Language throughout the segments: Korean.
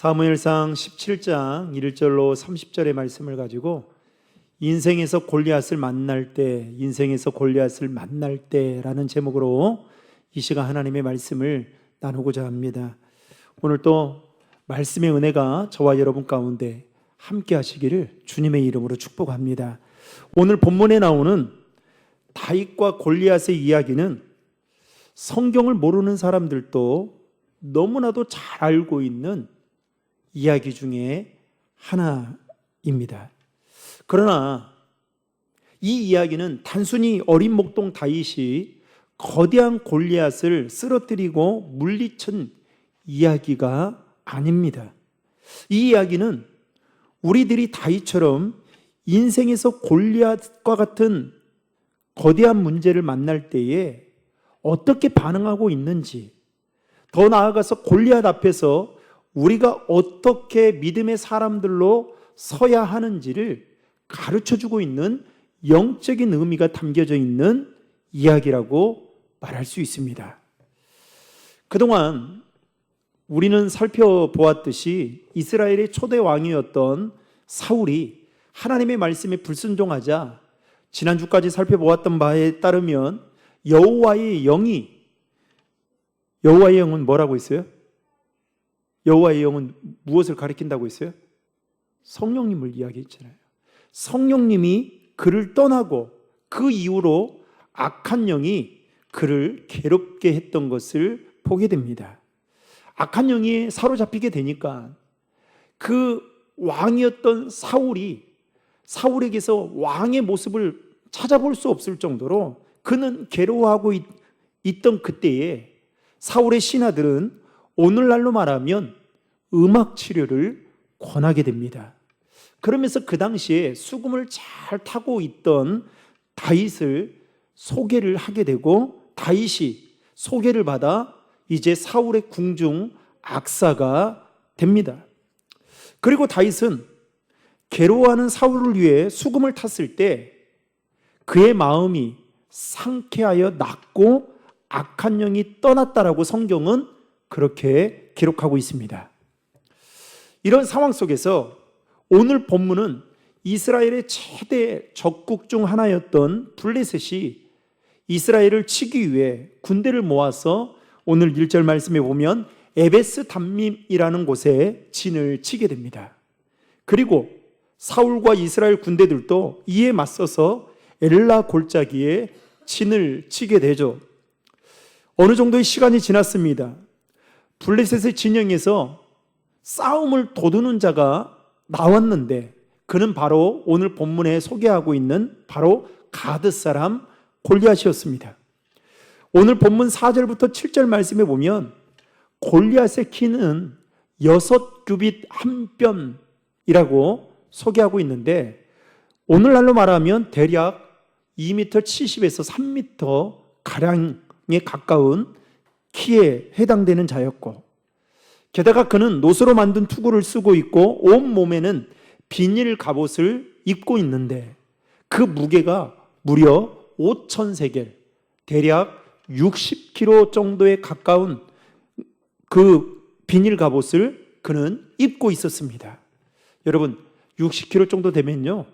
사무엘상 17장 1절로 30절의 말씀을 가지고 인생에서 골리앗을 만날 때라는 제목으로 이 시간 하나님의 말씀을 나누고자 합니다. 오늘 또 말씀의 은혜가 저와 여러분 가운데 함께 하시기를 주님의 이름으로 축복합니다. 오늘 본문에 나오는 다윗과 골리앗의 이야기는 성경을 모르는 사람들도 너무나도 잘 알고 있는 이야기 중에 하나입니다. 그러나 이 이야기는 단순히 어린 목동 다윗이 거대한 골리앗을 쓰러뜨리고 물리친 이야기가 아닙니다. 이 이야기는 우리들이 다윗처럼 인생에서 골리앗과 같은 거대한 문제를 만날 때에 어떻게 반응하고 있는지, 더 나아가서 골리앗 앞에서 우리가 어떻게 믿음의 사람들로 서야 하는지를 가르쳐주고 있는 영적인 의미가 담겨져 있는 이야기라고 말할 수 있습니다. 그동안 우리는 살펴보았듯이 이스라엘의 초대 왕이었던 사울이 하나님의 말씀에 불순종하자 지난주까지 살펴보았던 바에 따르면 여호와의 영은 뭐라고 했어요? 여호와의 영은 무엇을 가리킨다고 했어요? 성령님을 이야기했잖아요. 성령님이 그를 떠나고 그 이후로 악한 영이 그를 괴롭게 했던 것을 보게 됩니다. 악한 영이 사로잡히게 되니까 그 왕이었던 사울에게서 왕의 모습을 찾아볼 수 없을 정도로 그는 괴로워하고 있던 그때에 사울의 신하들은 오늘날로 말하면 음악 치료를 권하게 됩니다. 그러면서 그 당시에 수금을 잘 타고 있던 다윗을 소개를 하게 되고 다윗이 소개를 받아 이제 사울의 궁중 악사가 됩니다. 그리고 다윗은 괴로워하는 사울을 위해 수금을 탔을 때 그의 마음이 상쾌하여 낫고 악한 영이 떠났다라고 성경은 그렇게 기록하고 있습니다. 이런 상황 속에서 오늘 본문은 이스라엘의 최대 적국 중 하나였던 블레셋이 이스라엘을 치기 위해 군대를 모아서 오늘 1절 말씀에 보면 에베스 담밈이라는 곳에 진을 치게 됩니다. 그리고 사울과 이스라엘 군대들도 이에 맞서서 엘라 골짜기에 진을 치게 되죠. 어느 정도의 시간이 지났습니다. 블레셋의 진영에서 싸움을 도두는 자가 나왔는데 그는 바로 오늘 본문에 소개하고 있는 바로 가드 사람 골리앗이었습니다. 오늘 본문 4절부터 7절 말씀에 보면 골리앗의 키는 6규빗 한 뼘이라고 소개하고 있는데 오늘날로 말하면 대략 2m 70에서 3m 가량에 가까운 키에 해당되는 자였고, 게다가 그는 노스로 만든 투구를 쓰고 있고 온 몸에는 비닐 갑옷을 입고 있는데 그 무게가 무려 5,000세겔, 대략 60kg 정도에 가까운 그 비닐 갑옷을 그는 입고 있었습니다. 여러분, 60kg 정도 되면요,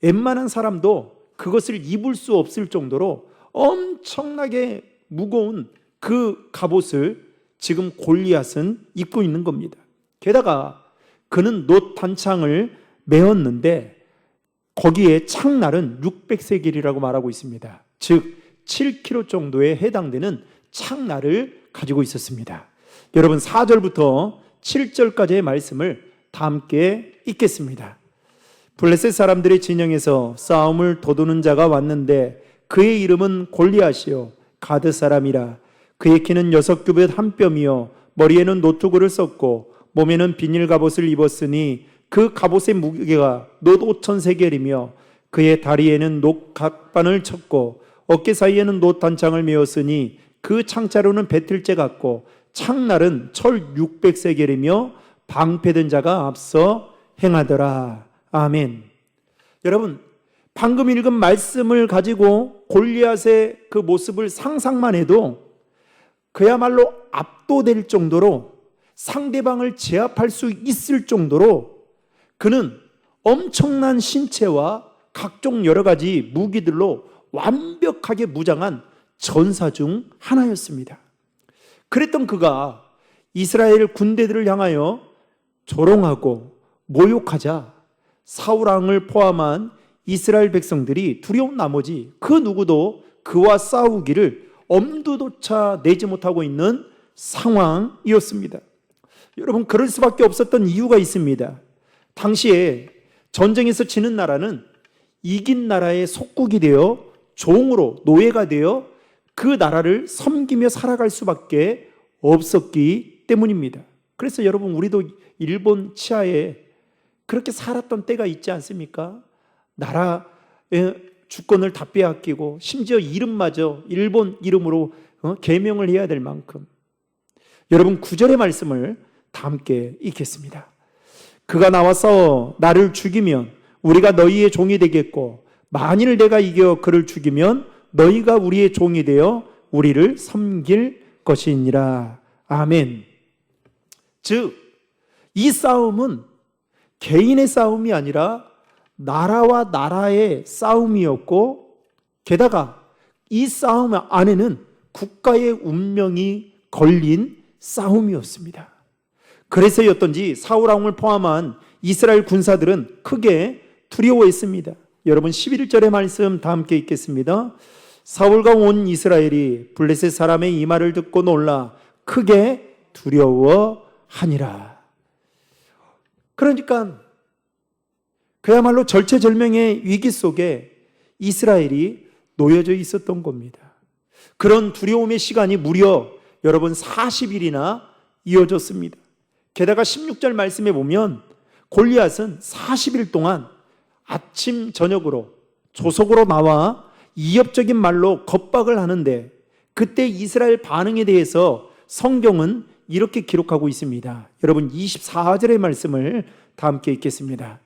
웬만한 사람도 그것을 입을 수 없을 정도로 엄청나게 무거운 그 갑옷을 지금 골리앗은 입고 있는 겁니다. 게다가 그는 놋 단창을 메었는데 거기에 창날은 600세겔이라고 말하고 있습니다. 즉 7kg 정도에 해당되는 창날을 가지고 있었습니다. 여러분, 4절부터 7절까지의 말씀을 다 함께 읽겠습니다. 블레셋 사람들의 진영에서 싸움을 도두는 자가 왔는데 그의 이름은 골리앗이요 가드 사람이라. 그의 키는 6규빗 한 뼘이요 머리에는 노투구를 썼고 몸에는 비닐 갑옷을 입었으니 그 갑옷의 무게가 놋 5,000세겔이며 그의 다리에는 놋 각반을 쳤고 어깨 사이에는 놋 단창을 메었으니 그 창자루는 배틀째 같고 창날은 철 600세겔이며 방패든 자가 앞서 행하더라. 아멘. 여러분, 방금 읽은 말씀을 가지고 골리앗의 그 모습을 상상만 해도 그야말로 압도될 정도로 상대방을 제압할 수 있을 정도로 그는 엄청난 신체와 각종 여러 가지 무기들로 완벽하게 무장한 전사 중 하나였습니다. 그랬던 그가 이스라엘 군대들을 향하여 조롱하고 모욕하자 사울 왕을 포함한 이스라엘 백성들이 두려운 나머지 그 누구도 그와 싸우기를 엄두조차 내지 못하고 있는 상황이었습니다. 여러분, 그럴 수밖에 없었던 이유가 있습니다. 당시에 전쟁에서 지는 나라는 이긴 나라의 속국이 되어 종으로 노예가 되어 그 나라를 섬기며 살아갈 수밖에 없었기 때문입니다. 그래서 여러분, 우리도 일본 치하에 그렇게 살았던 때가 있지 않습니까? 나라의 주권을 다 빼앗기고 심지어 이름마저 일본 이름으로 개명을 해야 될 만큼. 여러분, 9절의 말씀을 다 함께 읽겠습니다. 그가 나와서 나를 죽이면 우리가 너희의 종이 되겠고 만일 내가 이겨 그를 죽이면 너희가 우리의 종이 되어 우리를 섬길 것이니라. 아멘. 즉, 이 싸움은 개인의 싸움이 아니라 나라와 나라의 싸움이었고, 게다가 이 싸움 안에는 국가의 운명이 걸린 싸움이었습니다. 그래서였던지 사울 왕을 포함한 이스라엘 군사들은 크게 두려워했습니다. 여러분, 11절의 말씀 다 함께 읽겠습니다. 사울과 온 이스라엘이 블레셋 사람의 이 말을 듣고 놀라 크게 두려워하니라. 그러니까 그야말로 절체절명의 위기 속에 이스라엘이 놓여져 있었던 겁니다. 그런 두려움의 시간이 무려 여러분 40일이나 이어졌습니다. 게다가 16절 말씀에 보면 골리앗은 40일 동안 아침 저녁으로 조석으로 나와 이협적인 말로 겁박을 하는데, 그때 이스라엘 반응에 대해서 성경은 이렇게 기록하고 있습니다. 여러분, 24절의 말씀을 다 함께 읽겠습니다.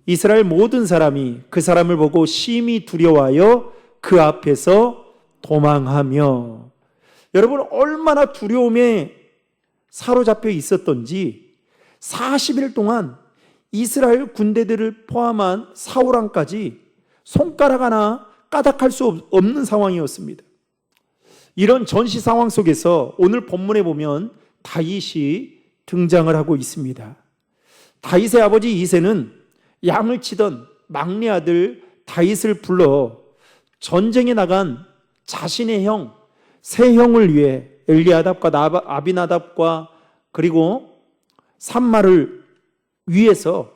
이스라엘 모든 사람이 그 사람을 보고 심히 두려워하여 그 앞에서 도망하며. 여러분, 얼마나 두려움에 사로잡혀 있었던지 40일 동안 이스라엘 군대들을 포함한 사울 왕까지 손가락 하나 까닥할 수 없는 상황이었습니다. 이런 전시 상황 속에서 오늘 본문에 보면 다윗이 등장을 하고 있습니다. 다윗의 아버지 이새는 양을 치던 막내 아들 다윗을 불러 전쟁에 나간 자신의 형, 세 형을 위해 엘리아답과 아비나답과 그리고 삼마를 위해서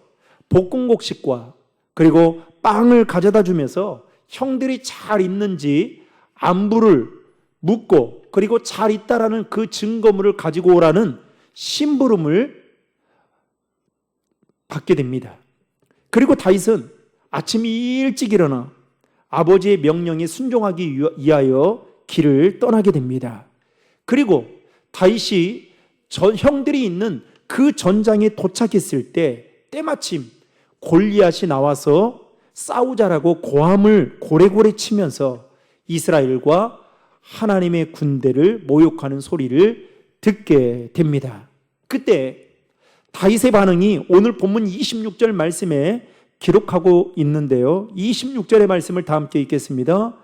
볶음곡식과 그리고 빵을 가져다 주면서 형들이 잘 있는지 안부를 묻고, 그리고 잘 있다라는 그 증거물을 가지고 오라는 심부름을 받게 됩니다. 그리고 다윗은 아침 일찍 일어나 아버지의 명령에 순종하기 위하여 길을 떠나게 됩니다. 그리고 다윗이 형들이 있는 그 전장에 도착했을 때 때마침 골리앗이 나와서 싸우자라고 고함을 고래고래 치면서 이스라엘과 하나님의 군대를 모욕하는 소리를 듣게 됩니다. 그때 다윗의 반응이 오늘 본문 26절 말씀에 기록하고 있는데요. 26절의 말씀을 다 함께 읽겠습니다.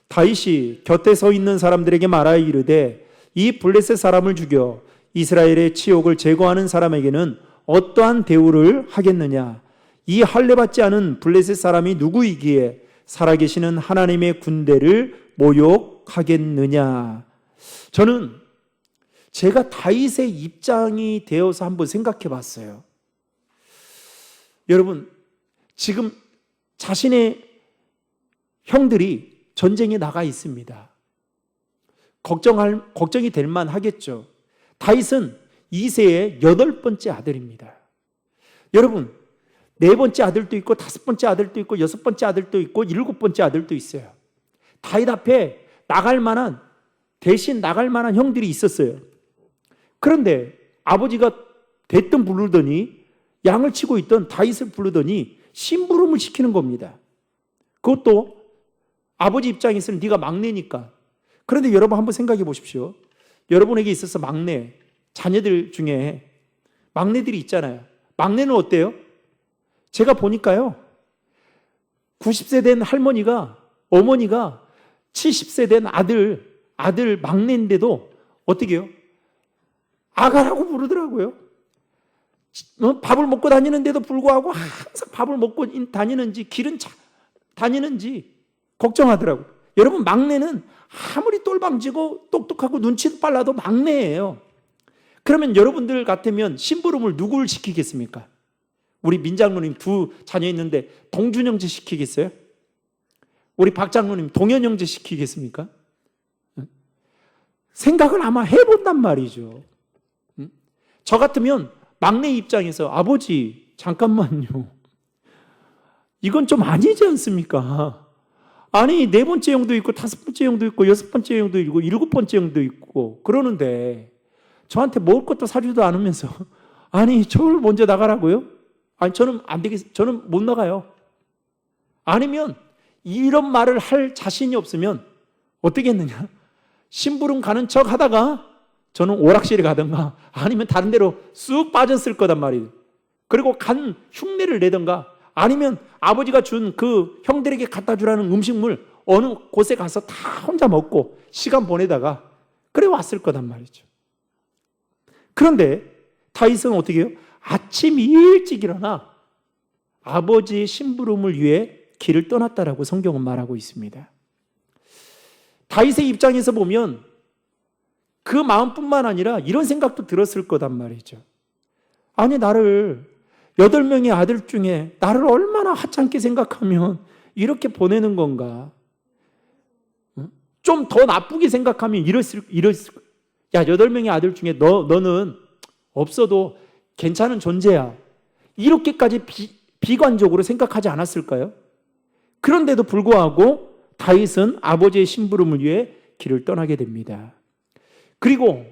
다윗이 곁에 서 있는 사람들에게 말하여 이르되 이 블레셋 사람을 죽여 이스라엘의 치욕을 제거하는 사람에게는 어떠한 대우를 하겠느냐? 이 할례받지 않은 블레셋 사람이 누구이기에 살아계시는 하나님의 군대를 모욕하겠느냐? 저는 제가 다윗의 입장이 되어서 한번 생각해 봤어요. 여러분, 지금 자신의 형들이 전쟁에 나가 있습니다. 걱정이 될 만하겠죠. 다윗은 이새의 8번째 아들입니다. 여러분, 4번째 아들도 있고 5번째 아들도 있고 6번째 아들도 있고 7번째 아들도 있어요. 다윗 앞에 대신 나갈 만한 형들이 있었어요. 그런데 아버지가 대뜸 부르더니, 양을 치고 있던 다윗을 부르더니 심부름을 시키는 겁니다. 그것도 아버지 입장에서는 네가 막내니까. 그런데 여러분 한번 생각해 보십시오. 여러분에게 있어서 막내, 자녀들 중에 막내들이 있잖아요. 막내는 어때요? 제가 보니까요, 90세 된 할머니가, 어머니가 70세 된 아들 막내인데도 어떻게 해요? 아가라고 부르더라고요. 밥을 먹고 다니는데도 불구하고 항상 밥을 먹고 다니는지 길은 다니는지 걱정하더라고요. 여러분, 막내는 아무리 똘방지고 똑똑하고 눈치도 빨라도 막내예요. 그러면 여러분들 같으면 심부름을 누굴 시키겠습니까? 우리 민 장로님 2 자녀 있는데 동준 형제 시키겠어요? 우리 박 장로님 동현 형제 시키겠습니까? 생각을 아마 해본단 말이죠. 저 같으면 막내 입장에서 아버지 잠깐만요. 이건 좀 아니지 않습니까? 아니 4번째 형도 있고 5번째 형도 있고 6번째 형도 있고 7번째 형도 있고 그러는데 저한테 먹을 것도 사주도 않으면서 아니 저를 먼저 나가라고요? 아니 저는 안 되겠어요. 저는 못 나가요. 아니면 이런 말을 할 자신이 없으면 어떻게 했느냐? 심부름 가는 척 하다가 저는 오락실에 가든가 아니면 다른 데로 쑥 빠졌을 거단 말이에요. 그리고 간 흉내를 내든가 아니면 아버지가 준 그 형들에게 갖다 주라는 음식물 어느 곳에 가서 다 혼자 먹고 시간 보내다가 그래 왔을 거단 말이죠. 그런데 다윗은 어떻게 해요? 아침 일찍 일어나 아버지의 심부름을 위해 길을 떠났다라고 성경은 말하고 있습니다. 다윗의 입장에서 보면 그 마음뿐만 아니라 이런 생각도 들었을 거단 말이죠. 아니 나를 8명의 아들 중에 나를 얼마나 하찮게 생각하면 이렇게 보내는 건가? 좀 더 나쁘게 생각하면 이랬을 야 8명의 아들 중에 너는 없어도 괜찮은 존재야. 이렇게까지 비관적으로 생각하지 않았을까요? 그런데도 불구하고 다윗은 아버지의 심부름을 위해 길을 떠나게 됩니다. 그리고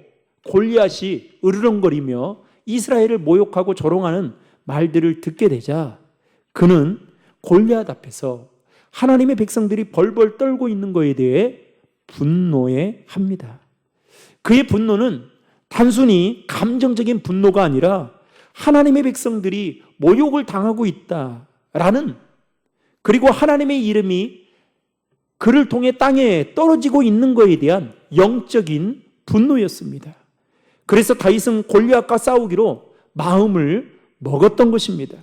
골리앗이 으르렁거리며 이스라엘을 모욕하고 조롱하는 말들을 듣게 되자 그는 골리앗 앞에서 하나님의 백성들이 벌벌 떨고 있는 것에 대해 분노해 합니다. 그의 분노는 단순히 감정적인 분노가 아니라 하나님의 백성들이 모욕을 당하고 있다라는, 그리고 하나님의 이름이 그를 통해 땅에 떨어지고 있는 것에 대한 영적인 분노였습니다. 그래서 다윗은 골리앗과 싸우기로 마음을 먹었던 것입니다.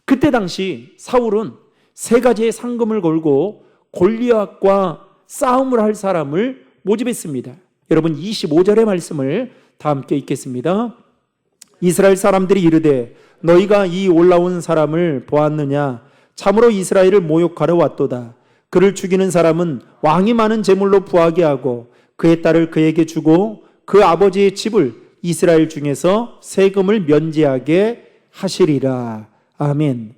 그때 당시 사울은 3가지의 상금을 걸고 골리앗과 싸움을 할 사람을 모집했습니다. 여러분 25절의 말씀을 다 함께 읽겠습니다. 이스라엘 사람들이 이르되 너희가 이 올라온 사람을 보았느냐? 참으로 이스라엘을 모욕하러 왔도다. 그를 죽이는 사람은 왕이 많은 제물로 부하게 하고 그의 딸을 그에게 주고 그 아버지의 집을 이스라엘 중에서 세금을 면제하게 하시리라. 아멘.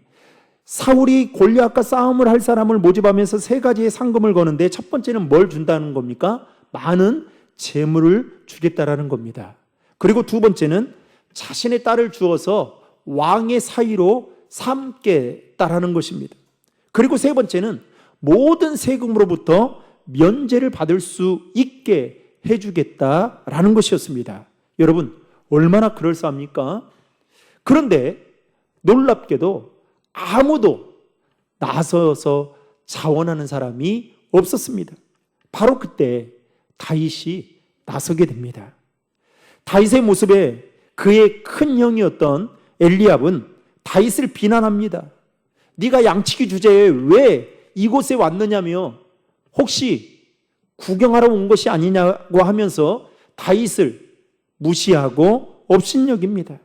사울이 골리앗과 싸움을 할 사람을 모집하면서 3가지의 상금을 거는데 첫 번째는 뭘 준다는 겁니까? 많은 재물을 주겠다라는 겁니다. 그리고 2번째는 자신의 딸을 주어서 왕의 사위로 삼겠다라는 것입니다. 그리고 3번째는 모든 세금으로부터 면제를 받을 수 있게 해주겠다라는 것이었습니다. 여러분 얼마나 그럴싸합니까? 그런데 놀랍게도 아무도 나서서 자원하는 사람이 없었습니다. 바로 그때 다윗이 나서게 됩니다. 다윗의 모습에 그의 큰 형이었던 엘리압은 다윗을 비난합니다. 네가 양치기 주제에 왜 이곳에 왔느냐며 혹시 구경하러 온 것이 아니냐고 하면서 다윗을 무시하고 업신여깁니다.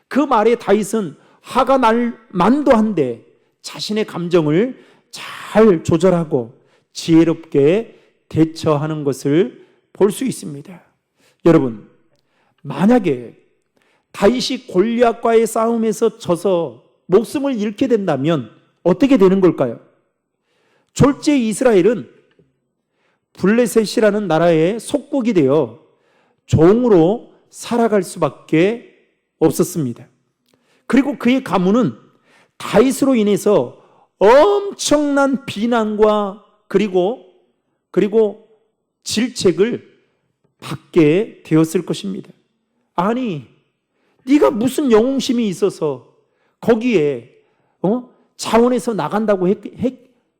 그 말에 다윗은 화가 날 만도 한데 자신의 감정을 잘 조절하고 지혜롭게 대처하는 것을 볼 수 있습니다. 여러분, 만약에 다윗이 골리앗과의 싸움에서 져서 목숨을 잃게 된다면 어떻게 되는 걸까요? 졸지에 이스라엘은 블레셋이라는 나라의 속국이 되어 종으로 살아갈 수밖에 없었습니다. 그리고 그의 가문은 다윗으로 인해서 엄청난 비난과 그리고 질책을 받게 되었을 것입니다. 아니, 네가 무슨 영웅심이 있어서 거기에 자원해서 나간다고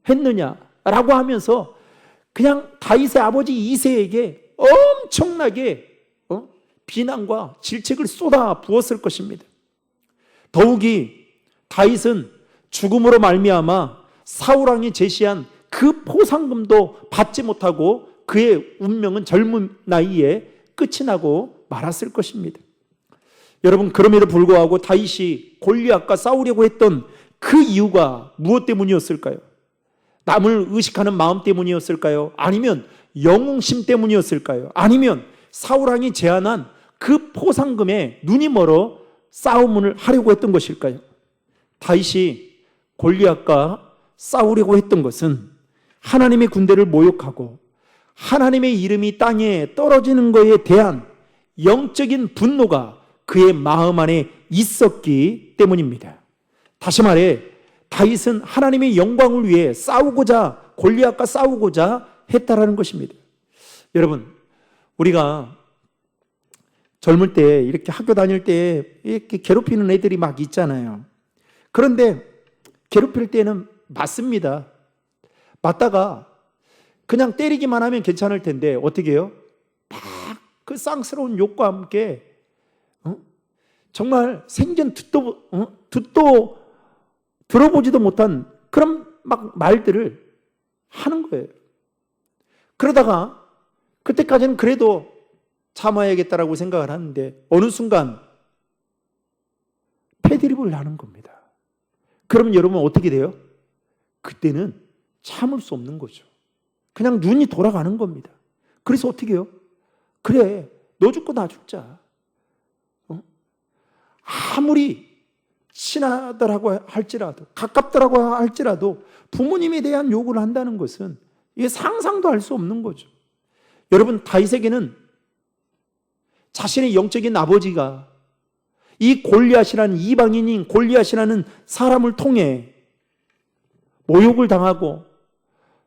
했느냐라고 하면서 그냥 다윗의 아버지 이새에게 엄청나게 비난과 질책을 쏟아 부었을 것입니다. 더욱이 다윗은 죽음으로 말미암아 사울 왕이 제시한 그 포상금도 받지 못하고 그의 운명은 젊은 나이에 끝이 나고 말았을 것입니다. 여러분, 그럼에도 불구하고 다윗이 골리앗과 싸우려고 했던 그 이유가 무엇 때문이었을까요? 남을 의식하는 마음 때문이었을까요? 아니면 영웅심 때문이었을까요? 아니면 사울 왕이 제안한 그 포상금에 눈이 멀어 싸움을 하려고 했던 것일까요? 다윗이 골리앗과 싸우려고 했던 것은 하나님의 군대를 모욕하고 하나님의 이름이 땅에 떨어지는 것에 대한 영적인 분노가 그의 마음 안에 있었기 때문입니다. 다시 말해 다윗은 하나님의 영광을 위해 싸우고자, 골리앗과 싸우고자 했다라는 것입니다. 여러분, 우리가 젊을 때 이렇게 학교 다닐 때 이렇게 괴롭히는 애들이 막 있잖아요. 그런데 괴롭힐 때는 맞습니다. 맞다가 그냥 때리기만 하면 괜찮을 텐데 어떻게 해요? 막 그 쌍스러운 욕과 함께 정말 생전 듣도 들어보지도 못한 그런 막 말들을 하는 거예요. 그러다가 그때까지는 그래도 참아야겠다라고 생각을 하는데 어느 순간 패드립을 하는 겁니다. 그러면 여러분 어떻게 돼요? 그때는 참을 수 없는 거죠. 그냥 눈이 돌아가는 겁니다. 그래서 어떻게 해요? 그래, 너 죽고 나 죽자. 아무리 친하더라고 할지라도, 가깝더라고 할지라도 부모님에 대한 욕을 한다는 것은 이게 상상도 할 수 없는 거죠. 여러분, 다윗에게는 자신의 영적인 아버지가 이 골리앗이라는 이방인인 골리앗이라는 사람을 통해 모욕을 당하고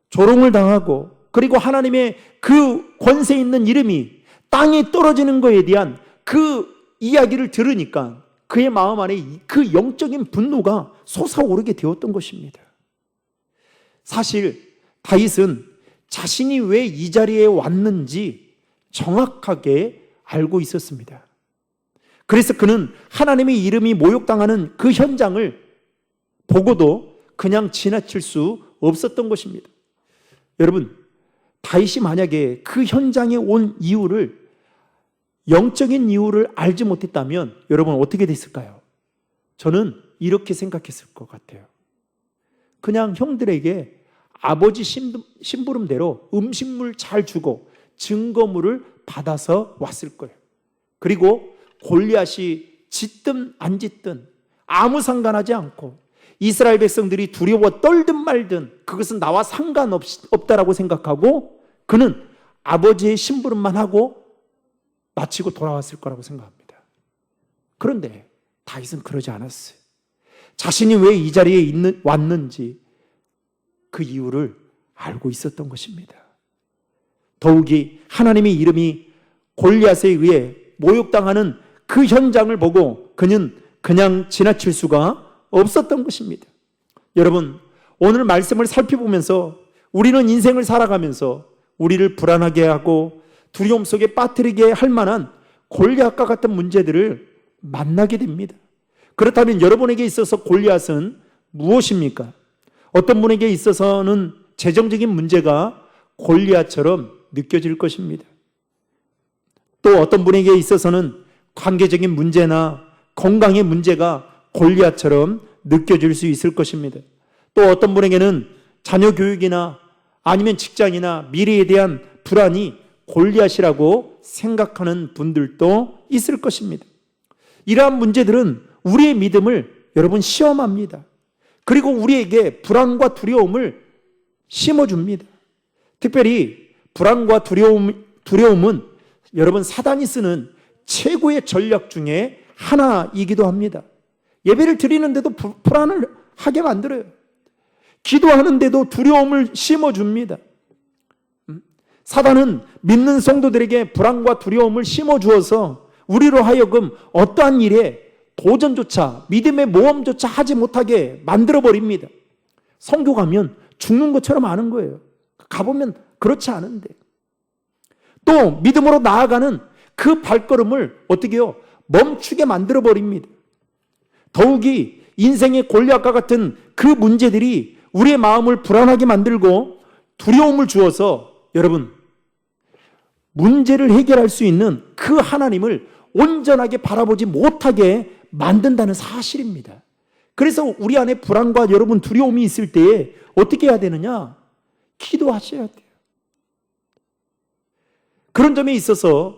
조롱을 당하고 그리고 하나님의 그 권세 있는 이름이 땅에 떨어지는 것에 대한 그 이야기를 들으니까 그의 마음 안에 그 영적인 분노가 솟아오르게 되었던 것입니다. 사실 다윗은 자신이 왜 이 자리에 왔는지 정확하게 알고 있었습니다. 그래서 그는 하나님의 이름이 모욕당하는 그 현장을 보고도 그냥 지나칠 수 없었던 것입니다. 여러분, 다윗이 만약에 그 현장에 온 이유를, 영적인 이유를 알지 못했다면 여러분 어떻게 됐을까요? 저는 이렇게 생각했을 것 같아요. 그냥 형들에게 아버지 심부름대로 음식물 잘 주고 증거물을 받아서 왔을 거예요. 그리고 골리앗이 짖든 안 짖든 아무 상관하지 않고 이스라엘 백성들이 두려워 떨든 말든 그것은 나와 상관없다라고 생각하고 그는 아버지의 심부름만 하고 마치고 돌아왔을 거라고 생각합니다. 그런데 다윗은 그러지 않았어요. 자신이 왜 이 자리에 왔는지 그 이유를 알고 있었던 것입니다. 더욱이 하나님의 이름이 골리앗에 의해 모욕당하는 그 현장을 보고 그는 그냥 지나칠 수가 없었던 것입니다. 여러분, 오늘 말씀을 살펴보면서 우리는 인생을 살아가면서 우리를 불안하게 하고 두려움 속에 빠뜨리게 할 만한 골리앗과 같은 문제들을 만나게 됩니다. 그렇다면 여러분에게 있어서 골리앗은 무엇입니까? 어떤 분에게 있어서는 재정적인 문제가 골리앗처럼 느껴질 것입니다. 또 어떤 분에게 있어서는 관계적인 문제나 건강의 문제가 골리앗처럼 느껴질 수 있을 것입니다. 또 어떤 분에게는 자녀 교육이나 아니면 직장이나 미래에 대한 불안이 골리앗이라고 생각하는 분들도 있을 것입니다. 이러한 문제들은 우리의 믿음을 여러분 시험합니다. 그리고 우리에게 불안과 두려움을 심어줍니다. 특별히 불안과 두려움은 여러분 사단이 쓰는 최고의 전략 중에 하나이기도 합니다. 예배를 드리는데도 불안을 하게 만들어요. 기도하는데도 두려움을 심어줍니다. 사단은 믿는 성도들에게 불안과 두려움을 심어주어서 우리로 하여금 어떠한 일에 도전조차, 믿음의 모험조차 하지 못하게 만들어버립니다. 선교 가면 죽는 것처럼 아는 거예요. 가보면 그렇지 않은데. 또 믿음으로 나아가는 그 발걸음을 어떻게 해요? 멈추게 만들어버립니다. 더욱이 인생의 골리앗과 같은 그 문제들이 우리의 마음을 불안하게 만들고 두려움을 주어서 여러분, 문제를 해결할 수 있는 그 하나님을 온전하게 바라보지 못하게 만든다는 사실입니다. 그래서 우리 안에 불안과 여러분 두려움이 있을 때에 어떻게 해야 되느냐? 기도하셔야 돼요. 그런 점에 있어서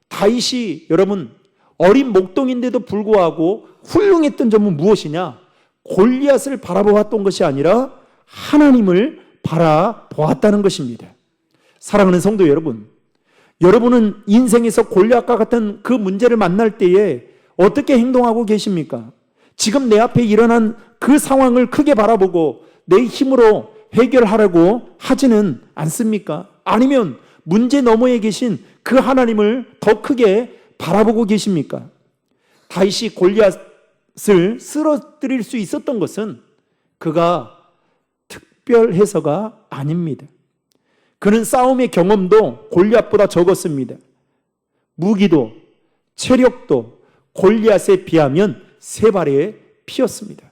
다윗이 여러분 어린 목동인데도 불구하고 훌륭했던 점은 무엇이냐? 골리앗을 바라보았던 것이 아니라 하나님을 바라보았다는 것입니다. 사랑하는 성도 여러분, 여러분은 인생에서 골리앗과 같은 그 문제를 만날 때에 어떻게 행동하고 계십니까? 지금 내 앞에 일어난 그 상황을 크게 바라보고 내 힘으로 해결하려고 하지는 않습니까? 아니면 문제 너머에 계신 그 하나님을 더 크게 바라보고 계십니까? 다윗이 골리앗을 쓰러뜨릴 수 있었던 것은 그가 특별해서가 아닙니다. 그는 싸움의 경험도 골리앗보다 적었습니다. 무기도 체력도 골리앗에 비하면 3발의 피였습니다.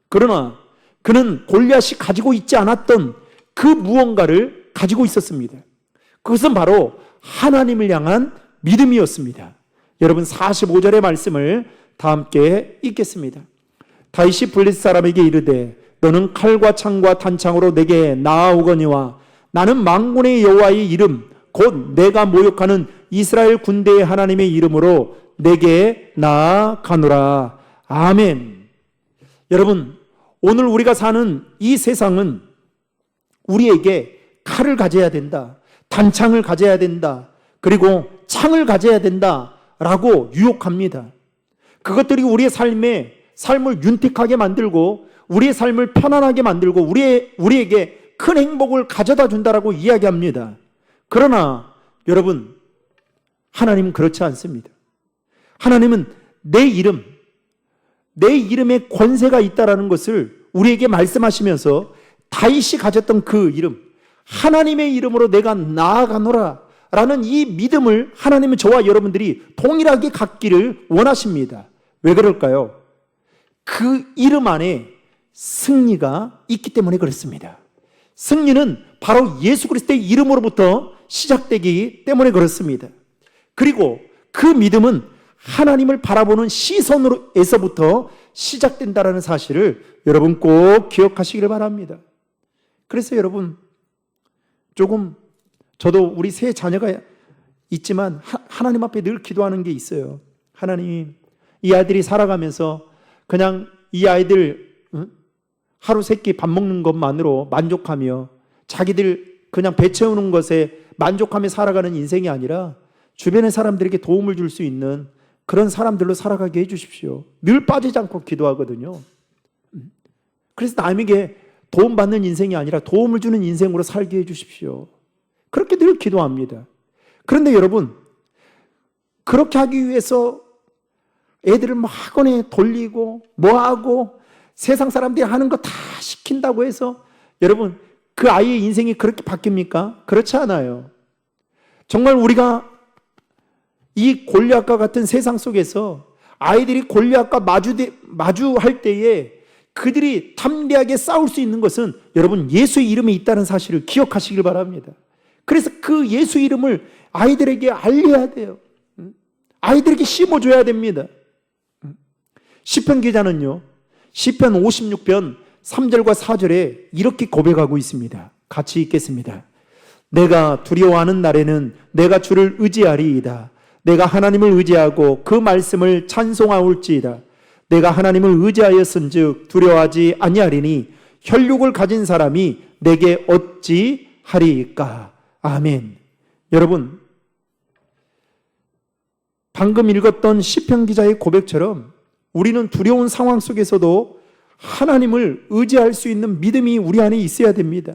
그러나 그는 골리앗이 가지고 있지 않았던 그 무언가를 가지고 있었습니다. 그것은 바로 하나님을 향한 믿음이었습니다. 여러분 45절의 말씀을 다 함께 읽겠습니다. 다윗이 블레셋 사람에게 이르되 너는 칼과 창과 단창으로 내게 나아오거니와 나는 만군의 여호와의 이름 곧 내가 모욕하는 이스라엘 군대의 하나님의 이름으로 내게 나아가노라. 아멘. 여러분, 오늘 우리가 사는 이 세상은 우리에게 칼을 가져야 된다, 단창을 가져야 된다, 그리고 창을 가져야 된다 라고 유혹합니다. 그것들이 우리의 삶을 윤택하게 만들고 우리의 삶을 편안하게 만들고 우리에게 큰 행복을 가져다 준다라고 이야기합니다. 그러나 여러분, 하나님은 그렇지 않습니다. 하나님은 내 이름에 권세가 있다라는 것을 우리에게 말씀하시면서 다윗이 가졌던 그 이름, 하나님의 이름으로 내가 나아가노라 라는 이 믿음을 하나님은 저와 여러분들이 동일하게 갖기를 원하십니다. 왜 그럴까요? 그 이름 안에 승리가 있기 때문에 그렇습니다. 승리는 바로 예수 그리스도의 이름으로부터 시작되기 때문에 그렇습니다. 그리고 그 믿음은 하나님을 바라보는 시선으로에서부터 시작된다는 사실을 여러분 꼭 기억하시기를 바랍니다. 그래서 여러분, 조금 저도 우리 세 자녀가 있지만 하나님 앞에 늘 기도하는 게 있어요. 하나님, 이 아이들이 살아가면서 그냥 이 아이들 하루 세 끼 밥 먹는 것만으로 만족하며 자기들 그냥 배 채우는 것에 만족하며 살아가는 인생이 아니라 주변의 사람들에게 도움을 줄 수 있는 그런 사람들로 살아가게 해주십시오. 늘 빠지지 않고 기도하거든요. 그래서 남에게 도움받는 인생이 아니라 도움을 주는 인생으로 살게 해주십시오. 그렇게 늘 기도합니다. 그런데 여러분, 그렇게 하기 위해서 애들을 뭐 학원에 돌리고 뭐하고 세상 사람들이 하는 거 다 시킨다고 해서 여러분, 그 아이의 인생이 그렇게 바뀝니까? 그렇지 않아요. 정말 우리가 이 골리앗과 같은 세상 속에서 아이들이 골리앗과 마주할 때에 그들이 담대하게 싸울 수 있는 것은 여러분 예수의 이름이 있다는 사실을 기억하시길 바랍니다. 그래서 그 예수 이름을 아이들에게 알려야 돼요. 아이들에게 심어줘야 됩니다. 시편 기자는요, 시편 56편 3절과 4절에 이렇게 고백하고 있습니다. 같이 읽겠습니다. 내가 두려워하는 날에는 내가 주를 의지하리이다. 내가 하나님을 의지하고 그 말씀을 찬송하올지이다. 내가 하나님을 의지하였은즉 두려워하지 아니하리니 혈육을 가진 사람이 내게 어찌 하리이까. 아멘. 여러분, 방금 읽었던 시편 기자의 고백처럼 우리는 두려운 상황 속에서도 하나님을 의지할 수 있는 믿음이 우리 안에 있어야 됩니다.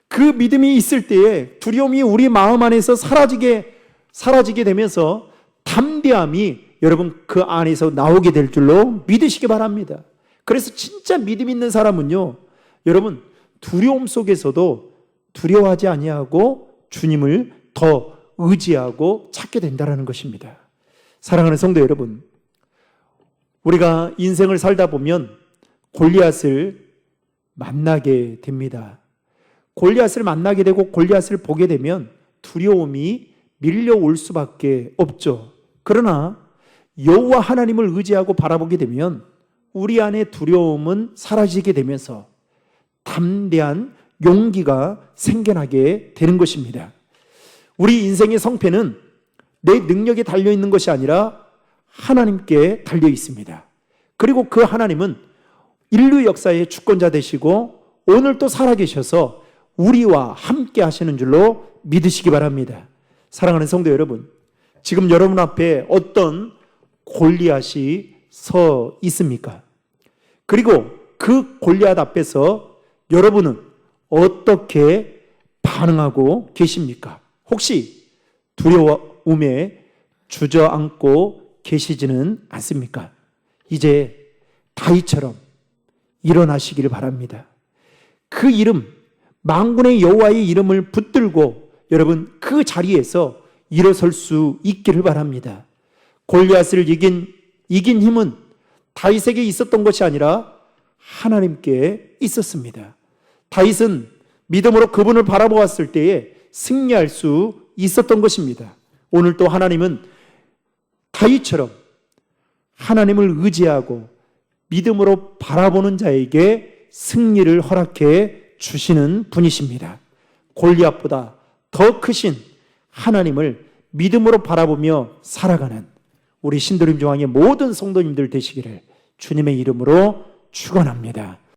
그 믿음이 있을 때에 두려움이 우리 마음 안에서 사라지게 되면서 담대함이 여러분 그 안에서 나오게 될 줄로 믿으시기 바랍니다. 그래서 진짜 믿음 있는 사람은요, 여러분 두려움 속에서도 두려워하지 아니하고 주님을 더 의지하고 찾게 된다는 것입니다. 사랑하는 성도 여러분, 우리가 인생을 살다 보면 골리앗을 만나게 됩니다. 골리앗을 만나게 되고 골리앗을 보게 되면 두려움이 밀려올 수밖에 없죠. 그러나 여호와 하나님을 의지하고 바라보게 되면 우리 안에 두려움은 사라지게 되면서 담대한 용기가 생겨나게 되는 것입니다. 우리 인생의 성패는 내 능력에 달려 있는 것이 아니라 하나님께 달려 있습니다. 그리고 그 하나님은 인류 역사의 주권자 되시고 오늘도 살아계셔서 우리와 함께 하시는 줄로 믿으시기 바랍니다. 사랑하는 성도 여러분, 지금 여러분 앞에 어떤 골리앗이 서 있습니까? 그리고 그 골리앗 앞에서 여러분은 어떻게 반응하고 계십니까? 혹시 두려움에 주저앉고 계시지는 않습니까? 이제 다윗처럼 일어나시기를 바랍니다. 그 이름, 만군의 여호와의 이름을 붙들고 여러분 그 자리에서 일어설 수 있기를 바랍니다. 골리앗을 이긴 힘은 다윗에게 있었던 것이 아니라 하나님께 있었습니다. 다윗은 믿음으로 그분을 바라보았을 때에 승리할 수 있었던 것입니다. 오늘 또 하나님은 다윗처럼 하나님을 의지하고 믿음으로 바라보는 자에게 승리를 허락해 주시는 분이십니다. 골리앗보다 더 크신 하나님을 믿음으로 바라보며 살아가는 우리 신도림 중앙의 모든 성도님들 되시기를 주님의 이름으로 축원합니다.